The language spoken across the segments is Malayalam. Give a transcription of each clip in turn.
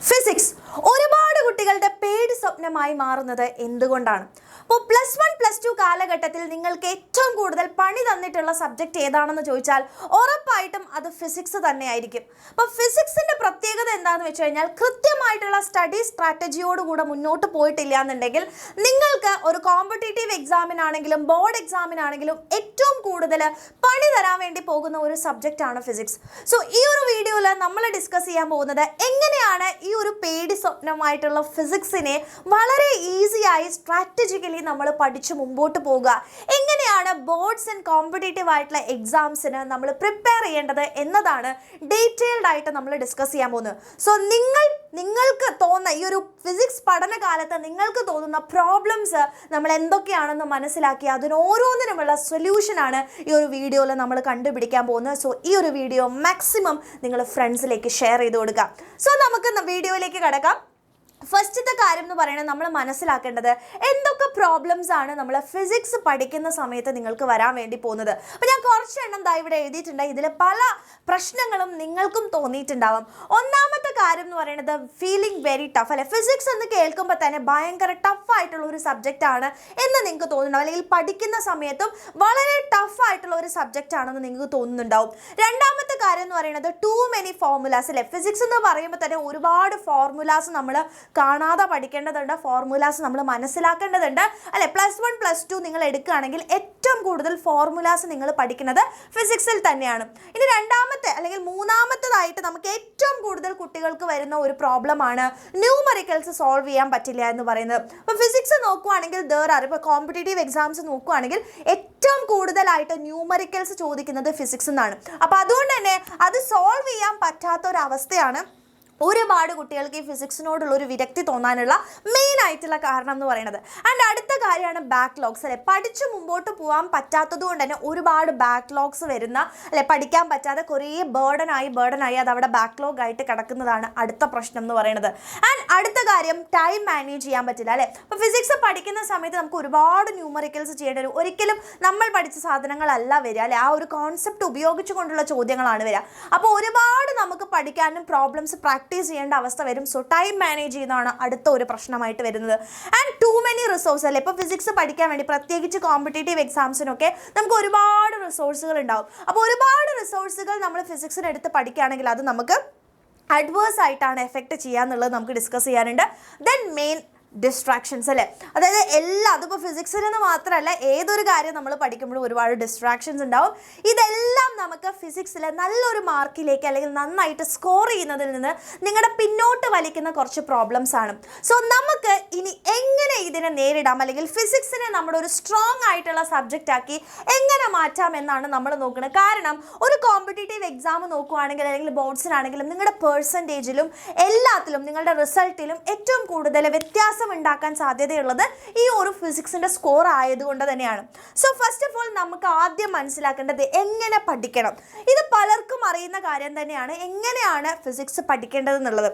ഫിസിക്സ് ഒരുപാട് കുട്ടികളുടെ പേടി സ്വപ്നമായി മാറുന്നത് എന്തുകൊണ്ടാണ്? അപ്പോൾ +1 +2 കാലഘട്ടത്തിൽ നിങ്ങൾക്ക് ഏറ്റവും കൂടുതൽ പണി തന്നിട്ടുള്ള സബ്ജക്റ്റ് ഏതാണെന്ന് ചോദിച്ചാൽ ഉറപ്പായിട്ടും അത് ഫിസിക്സ് തന്നെയായിരിക്കും. അപ്പോൾ ഫിസിക്സിൻ്റെ പ്രത്യേകത എന്താണെന്ന് വെച്ച് കഴിഞ്ഞാൽ കൃത്യമായിട്ടുള്ള സ്റ്റഡി സ്ട്രാറ്റജിയോടുകൂടെ മുന്നോട്ട് പോയിട്ടില്ല എന്നുണ്ടെങ്കിൽ നിങ്ങൾക്ക് ഒരു കോമ്പറ്റേറ്റീവ് എക്സാമിനാണെങ്കിലും ബോർഡ് എക്സാമിനാണെങ്കിലും ഏറ്റവും കൂടുതൽ പണി തരാൻ വേണ്ടി പോകുന്ന ഒരു സബ്ജക്റ്റാണ് ഫിസിക്സ്. സോ ഈ ഒരു വീഡിയോയിൽ നമ്മൾ ഡിസ്കസ് ചെയ്യാൻ പോകുന്നത് എങ്ങനെയാണ് ഈ ഒരു പേടി സ്വപ്നമായിട്ടുള്ള ഫിസിക്സിനെ വളരെ ഈസിയായി സ്ട്രാറ്റജിക്കലി നമ്മൾ പഠിച്ച് മുമ്പോട്ട് പോകുക, എങ്ങനെയാണ് ബോർഡ്സ് ആൻഡ് കോമ്പറ്റേറ്റീവ് ആയിട്ടുള്ള എക്സാംസിന് നമ്മൾ പ്രിപ്പയർ ചെയ്യേണ്ടത് എന്നതാണ് ഡീറ്റെയിൽഡ് ആയിട്ട് നമ്മൾ ഡിസ്കസ് ചെയ്യാൻ പോകുന്നത്. സോ നിങ്ങൾക്ക് തോന്നുന്ന ഈ ഒരു ഫിസിക്സ് പഠനകാലത്ത് നിങ്ങൾക്ക് തോന്നുന്ന പ്രോബ്ലംസ് നമ്മൾ എന്തൊക്കെയാണെന്ന് മനസ്സിലാക്കി അതിനോരോന്നിനുമുള്ള സൊല്യൂഷനാണ് ഈ ഒരു വീഡിയോയിൽ നമ്മൾ കണ്ടുപിടിക്കാൻ പോകുന്നത്. സോ ഈ ഒരു വീഡിയോ മാക്സിമം നിങ്ങൾ ഫ്രണ്ട്സിലേക്ക് ഷെയർ ചെയ്ത് കൊടുക്കുക. സോ നമുക്ക് വീഡിയോയിലേക്ക് കടക്കാം. ഫസ്റ്റത്തെ കാര്യം എന്ന് പറയുന്നത് നമ്മൾ മനസ്സിലാക്കേണ്ടത് എന്തൊക്കെ പ്രോബ്ലംസ് ആണ് നമ്മൾ ഫിസിക്സ് പഠിക്കുന്ന സമയത്ത് നിങ്ങൾക്ക് വരാൻ വേണ്ടി പോകുന്നത്. അപ്പോൾ ഞാൻ കുറച്ച് എണ്ണം ഇവിടെ എഴുതിയിട്ടുണ്ട്. ഇതിൽ പല പ്രശ്നങ്ങളും നിങ്ങൾക്കും തോന്നിയിട്ടുണ്ടാവും. ഒന്നാമത്തെ കാര്യം എന്ന് പറയുന്നത് ഫീലിംഗ് വെരി ടഫ് അല്ലെ, ഫിസിക്സ് എന്ന് കേൾക്കുമ്പോൾ തന്നെ ഭയങ്കര ടഫായിട്ടുള്ള ഒരു സബ്ജക്റ്റ് ആണ് എന്ന് നിങ്ങൾക്ക് തോന്നുന്നുണ്ടാവും, അല്ലെങ്കിൽ പഠിക്കുന്ന സമയത്തും വളരെ ടഫായിട്ടുള്ള ഒരു സബ്ജക്റ്റ് ആണെന്ന് നിങ്ങൾക്ക് തോന്നുന്നുണ്ടാവും. രണ്ടാമത്തെ കാര്യം എന്ന് പറയുന്നത് ടു മെനി ഫോർമുലാസ് അല്ലെ, ഫിസിക്സ് എന്ന് പറയുമ്പോൾ തന്നെ ഒരുപാട് ഫോർമുലാസ് നമ്മൾ കാണാതെ പഠിക്കേണ്ടതുണ്ട്, ഫോർമുലാസ് നമ്മൾ മനസ്സിലാക്കേണ്ടതുണ്ട് അല്ലെ. +1 +2 നിങ്ങൾ എടുക്കുകയാണെങ്കിൽ ഏറ്റവും കൂടുതൽ ഫോർമുലാസ് നിങ്ങൾ പഠിക്കുന്നത് ഫിസിക്സിൽ തന്നെയാണ്. ഇനി രണ്ടാമത്തെ അല്ലെങ്കിൽ മൂന്നാമത്തേതായിട്ട് നമുക്ക് ഏറ്റവും കൂടുതൽ കുട്ടികൾക്ക് വരുന്ന ഒരു പ്രോബ്ലമാണ് ന്യൂമറിക്കൽസ് സോൾവ് ചെയ്യാൻ പറ്റില്ല എന്ന് പറയുന്നത്. അപ്പോൾ ഫിസിക്സ് നോക്കുകയാണെങ്കിൽ ഇപ്പോൾ കോമ്പറ്റേറ്റീവ് എക്സാംസ് നോക്കുകയാണെങ്കിൽ ഏറ്റവും കൂടുതലായിട്ട് ന്യൂമറിക്കൽസ് ചോദിക്കുന്നത് ഫിസിക്സ് എന്നാണ്. അപ്പോൾ അതുകൊണ്ട് തന്നെ അത് സോൾവ് ചെയ്യാൻ പറ്റാത്ത ഒരു അവസ്ഥയാണ് ഒരുപാട് കുട്ടികൾക്ക് ഈ ഫിസിക്സിനോടുള്ള ഒരു വിരക്തി തോന്നാനുള്ള മെയിൻ ആയിട്ടുള്ള കാരണം എന്ന് പറയുന്നത്. ആൻഡ് അടുത്ത കാര്യമാണ് ബാക്ക്ലോഗ്സ് അല്ലെ, പഠിച്ചു മുമ്പോട്ട് പോകാൻ പറ്റാത്തത് കൊണ്ട് തന്നെ ഒരുപാട് ബാക്ക്ലോഗ്സ് വരുന്ന അല്ലെ, പഠിക്കാൻ പറ്റാതെ കുറേ ബേർഡനായി അത് അവിടെ ബാക്ക്ലോഗ് ആയിട്ട് കിടക്കുന്നതാണ് അടുത്ത പ്രശ്നം എന്ന് പറയുന്നത്. ആൻഡ് അടുത്ത കാര്യം ടൈം മാനേജ് ചെയ്യാൻ പറ്റില്ല അല്ലെ. അപ്പോൾ ഫിസിക്സ് പഠിക്കുന്ന സമയത്ത് നമുക്ക് ഒരുപാട് ന്യൂമറിക്കൽസ് ചെയ്യേണ്ടി വരും. ഒരിക്കലും നമ്മൾ പഠിച്ച സാധനങ്ങളല്ല വരിക അല്ലെ, ആ ഒരു കോൺസെപ്റ്റ് ഉപയോഗിച്ചുകൊണ്ടുള്ള ചോദ്യങ്ങളാണ് വരിക. അപ്പോൾ ഒരുപാട് നമുക്ക് പഠിക്കാനും പ്രോബ്ലംസ് പ്രാക്ടീസ് ചെയ്യേണ്ട അവസ്ഥ വരും. സോ ടൈം മാനേജ് ചെയ്യുന്നതാണ് അടുത്ത ഒരു പ്രശ്നമായിട്ട് വരുന്നത്. ആൻഡ് ടു മെനി റിസോഴ്സ് അല്ലേ, ഇപ്പോൾ ഫിസിക്സ് പഠിക്കാൻ വേണ്ടി പ്രത്യേകിച്ച് കോമ്പറ്റേറ്റീവ് എക്സാംസിനൊക്കെ നമുക്ക് ഒരുപാട് റിസോഴ്സുകൾ ഉണ്ടാവും. അപ്പോൾ ഒരുപാട് റിസോഴ്സുകൾ നമ്മൾ ഫിസിക്സിന് എടുത്ത് പഠിക്കുകയാണെങ്കിൽ അത് നമുക്ക് അഡ്വേഴ്സ് ആയിട്ടാണ് എഫക്റ്റ് ചെയ്യുക എന്നുള്ളത് നമുക്ക് ഡിസ്കസ് ചെയ്യാനുണ്ട്. ദെൻ മെയിൻ ഡിസ്ട്രാക്ഷൻസ് അല്ലേ, അതായത് അതിപ്പോൾ ഫിസിക്സിൽ നിന്ന് മാത്രമല്ല ഏതൊരു കാര്യം നമ്മൾ പഠിക്കുമ്പോഴും ഒരുപാട് ഡിസ്ട്രാക്ഷൻസ് ഉണ്ടാവും. ഇതെല്ലാം നമുക്ക് ഫിസിക്സിൽ നല്ലൊരു മാർക്കിലേക്ക് അല്ലെങ്കിൽ നന്നായിട്ട് സ്കോർ ചെയ്യുന്നതിൽ നിന്ന് നിങ്ങളുടെ പിന്നോട്ട് വലിക്കുന്ന കുറച്ച് പ്രോബ്ലംസ് ആണ്. സോ നമുക്ക് ഇനി എങ്ങനെ ഇതിനെ നേരിടാം, അല്ലെങ്കിൽ ഫിസിക്സിനെ നമ്മുടെ ഒരു സ്ട്രോങ് ആയിട്ടുള്ള സബ്ജക്റ്റ് ആക്കി എങ്ങനെ മാറ്റാം എന്നാണ് നമ്മൾ നോക്കുന്നത്. കാരണം ഒരു കോമ്പറ്റേറ്റീവ് എക്സാം നോക്കുകയാണെങ്കിൽ അല്ലെങ്കിൽ ബോർഡ്സിനാണെങ്കിലും നിങ്ങളുടെ പെർസെൻറ്റേജിലും എല്ലാത്തിലും നിങ്ങളുടെ റിസൾട്ടിലും ഏറ്റവും കൂടുതൽ വ്യത്യാസം ഉണ്ടാക്കാൻ സാധ്യതയുള്ളത് ഈ ഒരു ഫിസിക്സിന്റെ സ്കോർ ആയതുകൊണ്ട് തന്നെയാണ്. സോ ഫസ്റ്റ് ഓഫ് ഓൾ നമുക്ക് ആദ്യം മനസ്സിലാക്കേണ്ടത് എങ്ങനെ പഠിക്കണം. ഇത് പലർക്കും അറിയുന്ന കാര്യം തന്നെയാണ്, എങ്ങനെയാണ് ഫിസിക്സ് പഠിക്കേണ്ടത് എന്നുള്ളത്.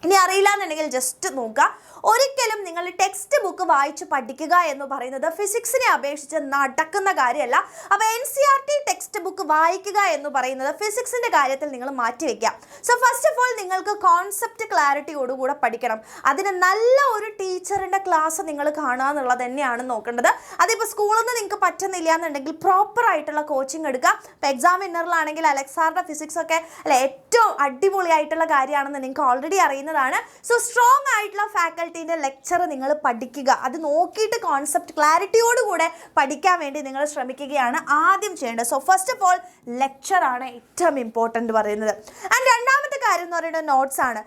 ഇനി അറിയില്ല എന്നുണ്ടെങ്കിൽ ജസ്റ്റ് നോക്കുക. ഒരിക്കലും നിങ്ങൾ ടെക്സ്റ്റ് ബുക്ക് വായിച്ച് പഠിക്കുക എന്ന് പറയുന്നത് ഫിസിക്സിനെ അപേക്ഷിച്ച് നടക്കുന്ന കാര്യമല്ല. അപ്പോൾ NCERT ടെക്സ്റ്റ് ബുക്ക് വായിക്കുക എന്ന് പറയുന്നത് ഫിസിക്സിൻ്റെ കാര്യത്തിൽ നിങ്ങൾ മാറ്റിവെക്കുക. സോ ഫസ്റ്റ് ഓഫ് ഓൾ നിങ്ങൾക്ക് കോൺസെപ്റ്റ് ക്ലാരിറ്റിയോടുകൂടെ പഠിക്കണം. അതിന് നല്ല ഒരു ടീച്ചറിൻ്റെ ക്ലാസ് നിങ്ങൾ കാണുക എന്നുള്ളത് തന്നെയാണ് നോക്കേണ്ടത്. അതിപ്പോൾ സ്കൂളിൽ നിന്ന് നിങ്ങൾക്ക് പറ്റുന്നില്ല എന്നുണ്ടെങ്കിൽ പ്രോപ്പറായിട്ടുള്ള കോച്ചിങ് എടുക്കുക. ഇപ്പോൾ എക്സാം വിന്നറിലാണെങ്കിൽ അലക്സാറിൻ്റെ ഫിസിക്സ് ഒക്കെ അല്ലെ ഏറ്റവും അടിപൊളിയായിട്ടുള്ള കാര്യമാണെന്ന് നിങ്ങൾക്ക് ഓൾറെഡി അറിയുന്നതാണ്. സോ സ്ട്രോങ് ആയിട്ടുള്ള ഫാക്കൽറ്റീൻ്റെ ലെക്ചർ നിങ്ങൾ പഠിക്കുക. അത് നോക്കിയിട്ട് കോൺസെപ്റ്റ് ക്ലാരിറ്റിയോടുകൂടെ പഠിക്കാൻ വേണ്ടി നിങ്ങൾ ശ്രമിക്കുകയാണ് ആദ്യം ചെയ്യേണ്ടത്. സോ ഫസ്റ്റ് ഓഫ് ഓൾ ലെക്ചറാണ് ഏറ്റവും ഇമ്പോർട്ടൻ്റ് പറയുന്നത്. ആൻഡ് രണ്ടാമത്തെ കാര്യം എന്ന് പറയുന്നത് നോട്ട്സ് ആണ്.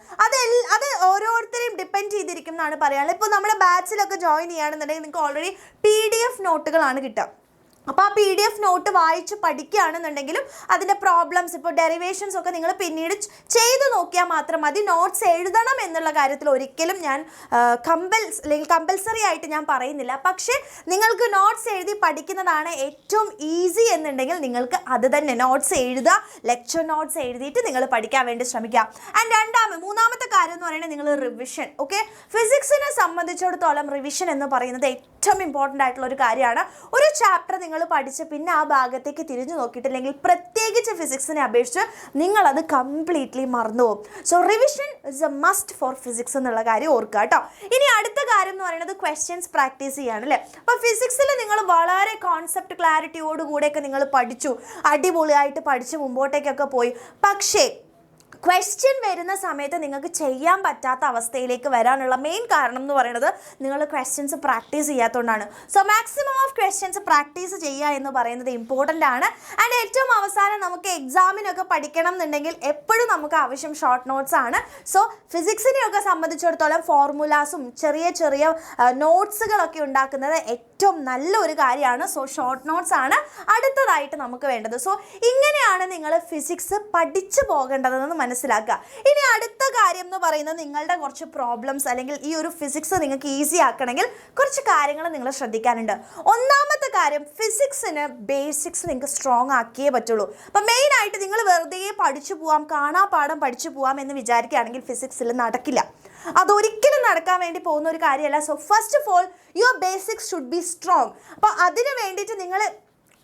അത് ഓരോരുത്തരെയും ഡിപ്പെൻഡ് ചെയ്തിരിക്കും എന്നാണ് പറയാനുള്ളത്. ഇപ്പോൾ നമ്മുടെ ബാച്ചിലൊക്കെ ജോയിൻ ചെയ്യുകയാണെന്നുണ്ടെങ്കിൽ നിങ്ങൾക്ക് ഓൾറെഡി PDF നോട്ടുകളാണ് കിട്ടുക. അപ്പോൾ ആ PDF നോട്ട് വായിച്ച് പഠിക്കുകയാണെന്നുണ്ടെങ്കിലും അതിൻ്റെ പ്രോബ്ലംസ് ഇപ്പോൾ ഡെറിവേഷൻസ് ഒക്കെ നിങ്ങൾ പിന്നീട് ചെയ്ത് നോക്കിയാൽ മാത്രം മതി. നോട്ട്സ് എഴുതണം എന്നുള്ള കാര്യത്തിൽ ഒരിക്കലും ഞാൻ കമ്പൽസറി ആയിട്ട് ഞാൻ പറയുന്നില്ല. പക്ഷേ നിങ്ങൾക്ക് നോട്ട്സ് എഴുതി പഠിക്കുന്നതാണ് ഏറ്റവും ഈസി എന്നുണ്ടെങ്കിൽ നിങ്ങൾക്ക് അത് തന്നെ നോട്ട്സ് എഴുതുക, ലെക്ചർ നോട്ട്സ് എഴുതിയിട്ട് നിങ്ങൾ പഠിക്കാൻ വേണ്ടി ശ്രമിക്കുക. ആൻഡ് മൂന്നാമത്തെ കാര്യം എന്ന് പറയുന്നത് നിങ്ങൾ റിവിഷൻ. ഓക്കെ, ഫിസിക്സിനെ സംബന്ധിച്ചിടത്തോളം റിവിഷൻ എന്ന് പറയുന്നത് ഏറ്റവും ഇമ്പോർട്ടൻ്റ് ആയിട്ടുള്ള ഒരു കാര്യമാണ്. ഒരു ചാപ്റ്റർ നിങ്ങൾ പഠിച്ച് പിന്നെ ആ ഭാഗത്തേക്ക് തിരിഞ്ഞു നോക്കിയിട്ടില്ലെങ്കിൽ പ്രത്യേകിച്ച് ഫിസിക്സിനെ അപേക്ഷിച്ച് നിങ്ങളത് കംപ്ലീറ്റ്ലി മറന്നുപോകും. So revision is a must for physics എന്നുള്ള കാര്യം ഓർക്കുക കേട്ടോ. ഇനി അടുത്ത കാര്യം എന്ന് പറയുന്നത് ക്വസ്റ്റ്യൻസ് പ്രാക്ടീസ് ചെയ്യാണ് അല്ലേ. അപ്പോൾ ഫിസിക്സിൽ നിങ്ങൾ വളരെ കോൺസെപ്റ്റ് ക്ലാരിറ്റിയോടുകൂടെയൊക്കെ നിങ്ങൾ പഠിച്ചു, അടിപൊളിയായിട്ട് പഠിച്ച് മുമ്പോട്ടേക്കൊക്കെ പോയി. പക്ഷേ ക്വസ്റ്റ്യൻ വരുന്ന സമയത്ത് നിങ്ങൾക്ക് ചെയ്യാൻ പറ്റാത്ത അവസ്ഥയിലേക്ക് വരാനുള്ള മെയിൻ കാരണം എന്ന് പറയുന്നത് നിങ്ങൾ ക്വസ്റ്റ്യൻസ് പ്രാക്ടീസ് ചെയ്യാത്തതുകൊണ്ടാണ്. So maximum of questions practice ചെയ്യുക എന്ന് പറയുന്നത് ഇമ്പോർട്ടൻ്റ് ആണ്. ആൻഡ് ഏറ്റവും അവസാനം നമുക്ക് എക്സാമിനൊക്കെ പഠിക്കണം എന്നുണ്ടെങ്കിൽ എപ്പോഴും നമുക്ക് ആവശ്യം ഷോർട്ട് നോട്ട്സ് ആണ്. സോ ഫിസിക്സിനെയൊക്കെ സംബന്ധിച്ചിടത്തോളം ഫോർമുലാസും ചെറിയ ചെറിയ നോട്ട്സുകളൊക്കെ ഉണ്ടാക്കുന്നത് ഏറ്റവും നല്ലൊരു കാര്യമാണ്. സോ ഷോർട്ട് നോട്ട്സ് ആണ് അടുത്തതായിട്ട് നമുക്ക് വേണ്ടത്. സോ ഇങ്ങനെയാണ് നിങ്ങൾ ഫിസിക്സ് പഠിച്ചു പോകേണ്ടതെന്ന് മനസ്സിലാക്കുക. ഇനി അടുത്ത കാര്യം എന്ന് പറയുന്നത് നിങ്ങളുടെ കുറച്ച് പ്രോബ്ലംസ് അല്ലെങ്കിൽ ഈ ഒരു ഫിസിക്സ് നിങ്ങൾക്ക് ഈസി ആക്കണമെങ്കിൽ കുറച്ച് കാര്യങ്ങൾ നിങ്ങൾ ശ്രദ്ധിക്കാനുണ്ട്. ഒന്നാമത്തെ കാര്യം, ഫിസിക്സിന് ബേസിക്സ് നിങ്ങൾക്ക് സ്ട്രോങ് ആക്കിയേ പറ്റുള്ളൂ. അപ്പം മെയിനായിട്ട് നിങ്ങൾ വെറുതെ പഠിച്ചു പോവാം, കാണാപ്പാഠം പഠിച്ചു പോവാം എന്ന് വിചാരിക്കുകയാണെങ്കിൽ ഫിസിക്സിൽ നടക്കില്ല. അതൊരിക്കലും നടക്കാൻ വേണ്ടി പോകുന്ന ഒരു കാര്യമല്ല. So first of all your basics should be strong. അപ്പോൾ അതിന് വേണ്ടിയിട്ട് നിങ്ങൾ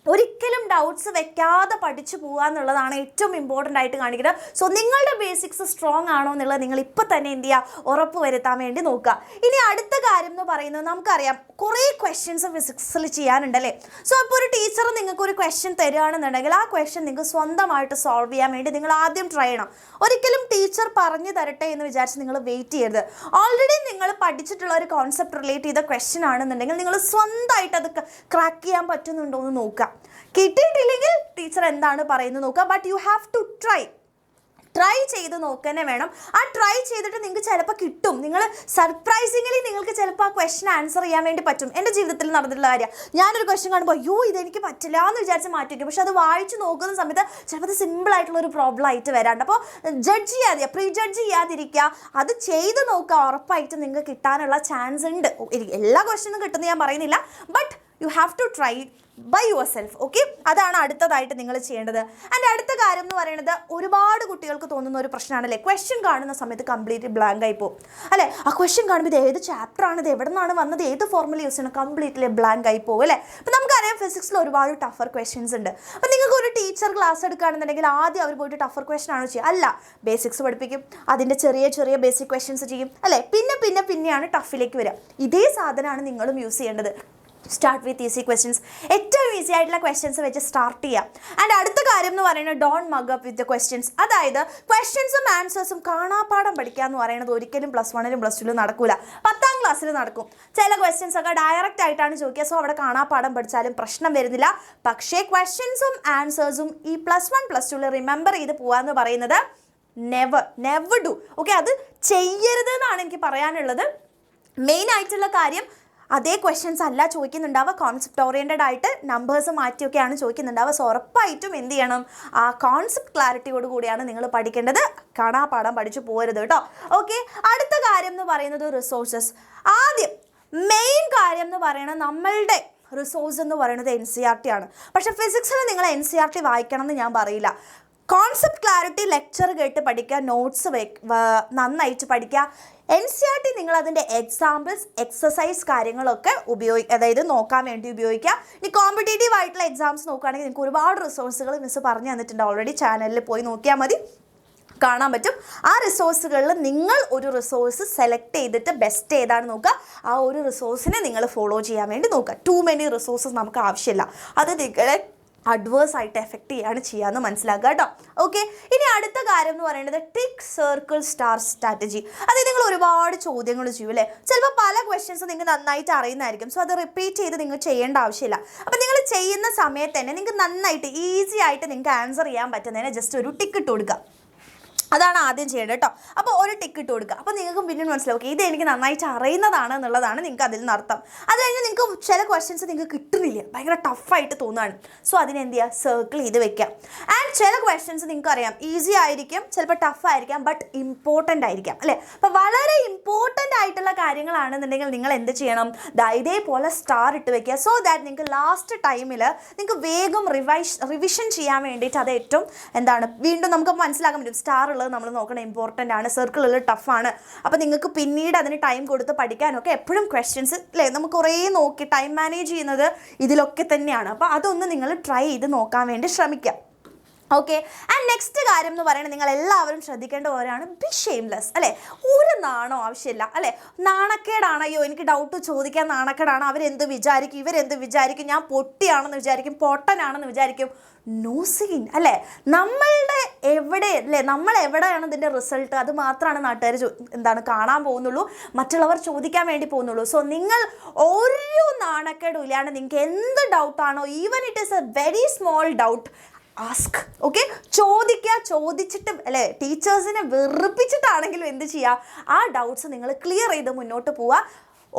ഒരിക്കലും ഡൗട്ട്സ് വെക്കാതെ പഠിച്ചു പോകുക എന്നുള്ളതാണ് ഏറ്റവും ഇമ്പോർട്ടൻ്റ് ആയിട്ട് കാണിക്കുന്നത്. സോ നിങ്ങളുടെ ബേസിക്സ് സ്ട്രോങ് ആണോ എന്നുള്ളത് നിങ്ങൾ ഇപ്പോൾ തന്നെ എന്ത് ചെയ്യുക, ഉറപ്പ് വരുത്താൻ വേണ്ടി നോക്കുക. ഇനി അടുത്ത കാര്യം എന്ന് പറയുന്നത് നമുക്കറിയാം കുറേ ക്വസ്റ്റ്യൻസ് ഫിസിക്സിൽ ചെയ്യാനുണ്ടല്ലേ. സോ ഇപ്പോൾ ഒരു ടീച്ചർ നിങ്ങൾക്ക് ഒരു ക്വസ്റ്റ്യൻ തരികയാണെന്നുണ്ടെങ്കിൽ ആ ക്വസ്റ്റ്യൻ നിങ്ങൾക്ക് സ്വന്തമായിട്ട് സോൾവ് ചെയ്യാൻ വേണ്ടി നിങ്ങൾ ആദ്യം ട്രൈ ചെയ്യണം. ഒരിക്കലും ടീച്ചർ പറഞ്ഞു തരട്ടെ എന്ന് വിചാരിച്ച് നിങ്ങൾ വെയിറ്റ് ചെയ്യരുത്. ഓൾറെഡി നിങ്ങൾ പഠിച്ചിട്ടുള്ള ഒരു കോൺസെപ്റ്റ് റിലേറ്റ് ചെയ്ത ക്വസ്റ്റ്യൻ ആണെന്നുണ്ടെങ്കിൽ നിങ്ങൾ സ്വന്തമായിട്ട് അത് ക്രാക്ക് ചെയ്യാൻ പറ്റുന്നുണ്ടോ എന്ന് നോക്കുക. കിട്ടിയിട്ടില്ലെങ്കിൽ ടീച്ചർ എന്താണ് പറയുന്നത് നോക്കുക. But you have to try ചെയ്ത് നോക്കന്നെ വേണം. ആ ട്രൈ ചെയ്തിട്ട് നിങ്ങൾക്ക് ചിലപ്പോൾ കിട്ടും. നിങ്ങൾ സർപ്രൈസിംഗ്ലി നിങ്ങൾക്ക് ചിലപ്പോൾ ആ ക്വസ്റ്റ്യൻ ആൻസർ ചെയ്യാൻ വേണ്ടി പറ്റും. എൻ്റെ ജീവിതത്തിൽ നടന്നിട്ടുള്ള കാര്യം. ഞാനൊരു ക്വസ്റ്റ്യൻ കാണുമ്പോൾ അയ്യോ ഇതെനിക്ക് പറ്റില്ല എന്ന് വിചാരിച്ച് മാറ്റി വയ്ക്കും. പക്ഷെ അത് വായിച്ച് നോക്കുന്ന സമയത്ത് ചിലപ്പോൾ അത് സിമ്പിളായിട്ടുള്ളൊരു പ്രോബ്ലം ആയിട്ട് വരാണ്ട്. അപ്പോൾ പ്രീ ജഡ്ജ് ചെയ്യാതിരിക്കുക, അത് ചെയ്ത് നോക്കുക. ഉറപ്പായിട്ട് നിങ്ങൾക്ക് കിട്ടാനുള്ള ചാൻസ് ഉണ്ട്. എല്ലാ ക്വസ്റ്റ്യനും കിട്ടുമെന്ന് ഞാൻ പറയുന്നില്ല, but you have to try by yourself. Okay, അതാണ് അടുത്തതായിട്ട് നിങ്ങൾ ചെയ്യേണ്ടത്. ആൻഡ് അടുത്ത കാര്യം എന്ന് പറയുന്നത് ഒരുപാട് കുട്ടികൾക്ക് തോന്നുന്ന ഒരു പ്രശ്നമാണല്ലേ, ക്വസ്റ്റ്യൻ കാണുന്ന സമയത്ത് കംപ്ലീറ്റ് ബ്ലാങ്ക് ആയി പോകും അല്ലേ. ആ ക്വസ്റ്റ്യൻ കാണുമ്പോൾ ഇത് ഏത് ചാപ്റ്ററാണ്, ഇത് എവിടെ നിന്നാണ് വന്നത്, ഏത് ഫോർമുല യൂസ് ചെയ്യണം, കംപ്ലീറ്റ്ലി ബ്ലാങ്ക് ആയി പോകും അല്ലേ. അപ്പോൾ നമുക്കറിയാം ഫിസിക്സിൽ ഒരുപാട് ടഫർ ക്വസ്റ്റ്യൻസ് ഉണ്ട്. അപ്പോൾ നിങ്ങൾക്ക് ഒരു ടീച്ചർ ക്ലാസ് എടുക്കുകയാണെന്നുണ്ടെങ്കിൽ ആദ്യം അവർ പോയിട്ട് ടഫർ ക്വസ്റ്റ്യൻ ആണോ ചെയ്യുക? അല്ല, ബേസിക്സ് പഠിപ്പിക്കും, അതിൻ്റെ ചെറിയ ചെറിയ ബേസിക് ക്വസ്റ്റ്യൻസ് ചെയ്യും അല്ലേ. പിന്നെയാണ് ടഫിലേക്ക് വരിക. ഇതേ സാധനമാണ് നിങ്ങളും യൂസ് ചെയ്യേണ്ടത്. Start with easy questions. ഏറ്റവും ഈസി ആയിട്ടുള്ള ക്വസ്റ്റ്യൻസ് വെച്ച് സ്റ്റാർട്ട് ചെയ്യാം. ആൻഡ് അടുത്ത കാര്യം എന്ന് പറയുന്നത് don't mug up with the questions. അതായത് ക്വസ്റ്റ്യൻസും ആൻസേഴ്സും കാണാപ്പാഠം പഠിക്കുക എന്ന് പറയുന്നത് ഒരിക്കലും +1 +2 നടക്കില്ല. 10ാം ക്ലാസ്സിൽ നടക്കും. ചില ക്വസ്റ്റ്യൻസ് ഒക്കെ ഡയറക്റ്റ് ആയിട്ടാണ് ചോദിക്കുക. സോ അവിടെ കാണാപ്പാഠം പഠിച്ചാലും പ്രശ്നം വരുന്നില്ല. പക്ഷേ ക്വസ്റ്റ്യൻസും ആൻസേഴ്സും ഈ +1 +2 റിമെമ്പർ ചെയ്ത് പോകാമെന്ന് പറയുന്നത് നെവർ ഡു. ഓക്കെ, അത് ചെയ്യരുത് എന്നാണ് എനിക്ക് പറയാനുള്ളത്. മെയിൻ ആയിട്ടുള്ള കാര്യം, അതേ ക്വസ്റ്റ്യൻസ് അല്ല ചോദിക്കുന്നുണ്ടാവുക, കോൺസെപ്റ്റ് ഓറിയൻറ്റഡ് ആയിട്ട് നമ്പേഴ്സ് മാറ്റിയൊക്കെയാണ് ചോദിക്കുന്നുണ്ടാവുക. സോ ഉറപ്പായിട്ടും എന്ത് ചെയ്യണം, ആ കോൺസെപ്റ്റ് ക്ലാരിറ്റിയോട് കൂടിയാണ് നിങ്ങൾ പഠിക്കേണ്ടത്. കാണാപ്പാഠം പഠിച്ചു പോരുത് കേട്ടോ. ഓക്കെ, അടുത്ത കാര്യം എന്ന് പറയുന്നത് റിസോഴ്സസ്. ആദ്യം മെയിൻ കാര്യം എന്ന് പറയുന്നത് നമ്മളുടെ റിസോഴ്സ് എന്ന് പറയുന്നത് NCERT ആണ്. പക്ഷേ ഫിസിക്സിൽ നിങ്ങൾ NCERT വായിക്കണം എന്ന് ഞാൻ പറയില്ല. കോൺസെപ്റ്റ് ക്ലാരിറ്റി ലെക്ചർ കേട്ട് പഠിക്കുക, നോട്ട്സ് നന്നായിട്ട് പഠിക്കുക. NCERT നിങ്ങൾ അതിൻ്റെ എക്സാമ്പിൾസ്, എക്സസൈസ് കാര്യങ്ങളൊക്കെ അതായത് നോക്കാൻ വേണ്ടി ഉപയോഗിക്കുക. ഇനി കോമ്പറ്റേറ്റീവ് ആയിട്ടുള്ള എക്സാംസ് നോക്കുകയാണെങ്കിൽ നിങ്ങൾക്ക് ഒരുപാട് റിസോഴ്സുകൾ മിസ് പറഞ്ഞു തന്നിട്ടുണ്ട്. ഓൾറെഡി ചാനലിൽ പോയി നോക്കിയാൽ മതി, കാണാൻ പറ്റും. ആ റിസോഴ്സുകളിൽ നിങ്ങൾ ഒരു റിസോഴ്സ് സെലക്ട് ചെയ്തിട്ട് ബെസ്റ്റ് ഏതാണ് നോക്കുക, ആ ഒരു റിസോഴ്സിനെ നിങ്ങൾ ഫോളോ ചെയ്യാൻ വേണ്ടി നോക്കുക. ടു മെനി റിസോഴ്സസ് നമുക്ക് ആവശ്യമില്ല. അത് നിങ്ങളെ അഡ്വേഴ്സ് ആയിട്ട് എഫക്റ്റ് ചെയ്യാണ് ചെയ്യാമെന്ന് മനസ്സിലാക്കുക കേട്ടോ. ഓക്കെ, ഇനി അടുത്ത കാര്യം എന്ന് പറയുന്നത് ടിക്ക് സർക്കിൾ സ്റ്റാർ സ്ട്രാറ്റജി. അതായത് നിങ്ങൾ ഒരുപാട് ചോദ്യങ്ങൾ ചെയ്യും അല്ലേ. ചിലപ്പോൾ പല ക്വസ്റ്റ്യൻസ് നിങ്ങൾക്ക് നന്നായിട്ട് അറിയുന്നതായിരിക്കും. സോ അത് റിപ്പീറ്റ് ചെയ്ത് നിങ്ങൾ ചെയ്യേണ്ട ആവശ്യമില്ല. അപ്പോൾ നിങ്ങൾ ചെയ്യുന്ന സമയത്ത് തന്നെ നിങ്ങൾക്ക് നന്നായിട്ട് ഈസി ആയിട്ട് നിങ്ങൾക്ക് ആൻസർ ചെയ്യാൻ പറ്റുന്നതിന് ജസ്റ്റ് ഒരു ടിക്ക് ഇട്ട് കൊടുക്കുക. അതാണ് ആദ്യം ചെയ്യേണ്ടത് കേട്ടോ. അപ്പോൾ ഒരു ടിക്ക് ഇട്ട് കൊടുക്കുക. അപ്പോൾ നിങ്ങൾക്ക് പിന്നീട് മനസ്സിലാവും ഓക്കെ ഇത് എനിക്ക് നന്നായിട്ട് അറിയുന്നതാണ് എന്നുള്ളതാണ് നിങ്ങൾക്ക് അതിൽ നിന്ന് അർത്ഥം. അത് കഴിഞ്ഞ് നിങ്ങൾക്ക് ചില ക്വസ്റ്റ്യൻസ് നിങ്ങൾക്ക് കിട്ടുന്നില്ല, ഭയങ്കര ടഫായിട്ട് തോന്നുകയാണ്. സോ അതിനെന്ത് ചെയ്യുക, സർക്കിൾ ചെയ്ത് വെക്കാം. ആൻഡ് ചില ക്വസ്റ്റ്യൻസ് നിങ്ങൾക്ക് അറിയാം ഈസി ആയിരിക്കും, ചിലപ്പോൾ ടഫ് ആയിരിക്കാം, ബട്ട് ഇമ്പോർട്ടൻ്റ് ആയിരിക്കാം അല്ലേ. അപ്പോൾ വളരെ ഇമ്പോർട്ടൻ്റ് ആയിട്ടുള്ള കാര്യങ്ങളാണെന്നുണ്ടെങ്കിൽ നിങ്ങൾ എന്ത് ചെയ്യണം, ഇതേപോലെ സ്റ്റാർ ഇട്ട് വെക്കുക. സോ ദാറ്റ് നിങ്ങൾക്ക് ലാസ്റ്റ് ടൈമിൽ നിങ്ങൾക്ക് വേഗം റിവിഷൻ ചെയ്യാൻ വേണ്ടിയിട്ട് അത് ഏറ്റവും വീണ്ടും നമുക്ക് മനസ്സിലാക്കാൻ പറ്റും. സ്റ്റാർ എന്നുള്ളത് നമ്മൾ നോക്കണം, ഇമ്പോർട്ടൻ്റ് ആണ്. സർക്കിളുകൾ ടഫാണ്. അപ്പോൾ നിങ്ങൾക്ക് പിന്നീട് അതിന് ടൈം കൊടുത്ത് പഠിക്കാനൊക്കെ എപ്പോഴും ക്വസ്റ്റ്യൻസ് അല്ലേ, നമുക്ക് കുറേ നോക്കി ടൈം മാനേജ് ചെയ്യുന്നത് ഇതിലൊക്കെ തന്നെയാണ്. അപ്പോൾ അതൊന്ന് നിങ്ങൾ ട്രൈ ചെയ്ത് നോക്കാൻ വേണ്ടി ശ്രമിക്കാം. ഓക്കെ. ആൻഡ് നെക്സ്റ്റ് കാര്യം എന്ന് പറയുന്നത് നിങ്ങൾ എല്ലാവരും ശ്രദ്ധിക്കേണ്ട പോലെയാണ്, ബി ഷെയിംലെസ് അല്ലേ. ഒരു നാണോ ആവശ്യമില്ല അല്ലേ. നാണക്കേടാണ്, അയ്യോ എനിക്ക് ഡൗട്ട് ചോദിക്കാൻ നാണക്കേടാണ്, അവരെന്ത് വിചാരിക്കും, ഇവരെന്ത് വിചാരിക്കും, ഞാൻ പൊട്ടിയാണെന്ന് വിചാരിക്കും, പൊട്ടനാണെന്ന് വിചാരിക്കും. നോ സീൻ അല്ലേ. നമ്മളുടെ എവിടെ അല്ലേ, നമ്മൾ എവിടെയാണ് ഇതിൻ്റെ റിസൾട്ട്, അത് മാത്രമാണ് നാട്ടുകാർ കാണാൻ പോകുന്നുള്ളൂ, മറ്റുള്ളവർ ചോദിക്കാൻ വേണ്ടി പോകുന്നുള്ളൂ. സോ നിങ്ങൾ ഒരു നാണക്കേടും ഇല്ലാണ്ട് നിങ്ങൾക്ക് എന്ത് ഡൗട്ടാണോ, even it is a very small doubt, ask. Okay, ചോദിച്ചിട്ട് അല്ലേ, ടീച്ചേഴ്സിനെ വെറുപ്പിച്ചിട്ടാണെങ്കിലും എന്ത് ചെയ്യുക, ആ ഡൗട്ട്സ് നിങ്ങൾ ക്ലിയർ ചെയ്ത് മുന്നോട്ട് പോവുക.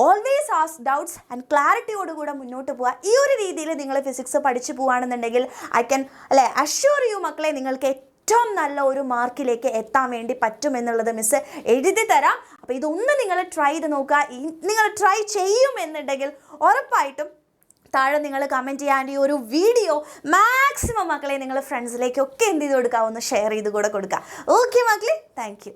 ഓൾവേസ് ആസ്ക് ഡൗട്ട്സ് ആൻഡ് ക്ലാരിറ്റിയോടുകൂടെ മുന്നോട്ട് പോവുക. ഈ ഒരു രീതിയിൽ നിങ്ങൾ ഫിസിക്സ് പഠിച്ചു പോവുകയാണെന്നുണ്ടെങ്കിൽ ഐ ക്യാൻ അല്ലേ അഷ്യൂർ യു മക്കളെ, നിങ്ങൾക്ക് ഏറ്റവും നല്ല ഒരു മാർക്കിലേക്ക് എത്താൻ വേണ്ടി പറ്റുമെന്നുള്ളത് മിസ്സ് എഴുതി തരാം. അപ്പോൾ ഇതൊന്ന് നിങ്ങൾ ട്രൈ ചെയ്ത് നോക്കുക. നിങ്ങൾ ട്രൈ ചെയ്യുമെന്നുണ്ടെങ്കിൽ ഉറപ്പായിട്ടും താഴെ നിങ്ങൾ കമൻറ്റ് ചെയ്യാൻ ഈ ഒരു വീഡിയോ മാക്സിമം മക്കളെ നിങ്ങൾ ഫ്രണ്ട്സിലേക്കൊക്കെ എന്ത് ചെയ്ത് കൊടുക്കുക, ഒന്ന് ഷെയർ ചെയ്ത് കൂടെ കൊടുക്കുക. ഓക്കെ മക്കളെ, താങ്ക് യു.